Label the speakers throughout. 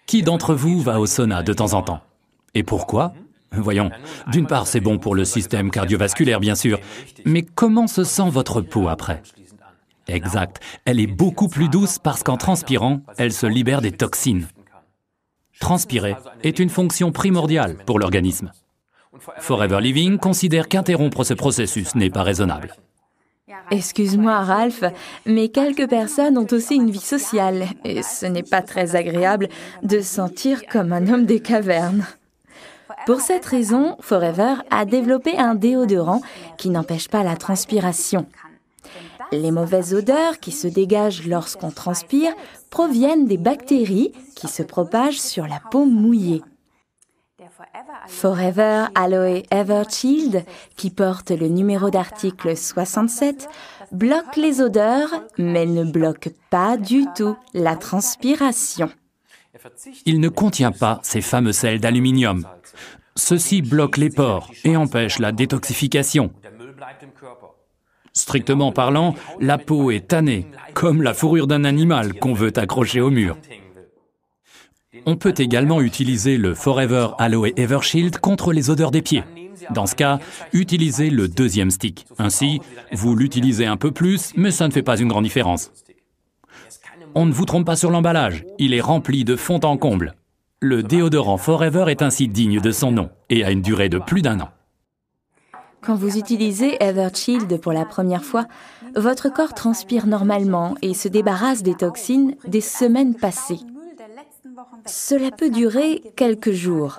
Speaker 1: Qui d'entre vous va au sauna de temps en temps? Et pourquoi? Voyons, d'une part c'est bon pour le système cardiovasculaire bien sûr, mais comment se sent votre peau après? Exact, elle est beaucoup plus douce parce qu'en transpirant, elle se libère des toxines. Transpirer est une fonction primordiale pour l'organisme. Forever Living considère qu'interrompre ce processus n'est pas raisonnable.
Speaker 2: Excuse-moi, Ralph, mais quelques personnes ont aussi une vie sociale et ce n'est pas très agréable de se sentir comme un homme des cavernes. Pour cette raison, Forever a développé un déodorant qui n'empêche pas la transpiration. Les mauvaises odeurs qui se dégagent lorsqu'on transpire proviennent des bactéries qui se propagent sur la peau mouillée. Forever Aloe Evershield, qui porte le numéro d'article 67, bloque les odeurs, mais ne bloque pas du tout la transpiration.
Speaker 1: Il ne contient pas ces fameux sels d'aluminium. Ceux-ci bloquent les pores et empêchent la détoxification. Strictement parlant, la peau est tannée, comme la fourrure d'un animal qu'on veut accrocher au mur. On peut également utiliser le Forever Aloe Evershield contre les odeurs des pieds. Dans ce cas, utilisez le deuxième stick. Ainsi, vous l'utilisez un peu plus, mais ça ne fait pas une grande différence. On ne vous trompe pas sur l'emballage, il est rempli de fond en comble. Le déodorant Forever est ainsi digne de son nom et a une durée de plus d'1 an.
Speaker 2: Quand vous utilisez Evershield pour la première fois, votre corps transpire normalement et se débarrasse des toxines des semaines passées. Cela peut durer quelques jours.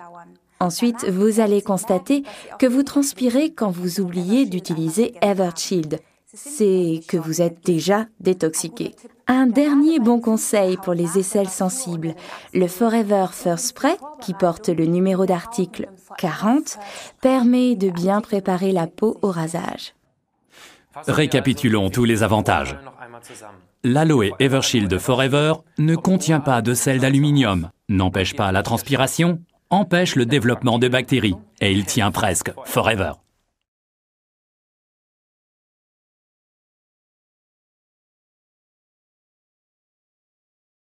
Speaker 2: Ensuite, vous allez constater que vous transpirez quand vous oubliez d'utiliser Evershield. C'est que vous êtes déjà détoxiqué. Un dernier bon conseil pour les aisselles sensibles, le Forever First Spray, qui porte le numéro d'article 40, permet de bien préparer la peau au rasage.
Speaker 1: Récapitulons tous les avantages. L'Aloe Evershield Forever ne contient pas de sel d'aluminium, n'empêche pas la transpiration, empêche le développement de bactéries et il tient presque forever.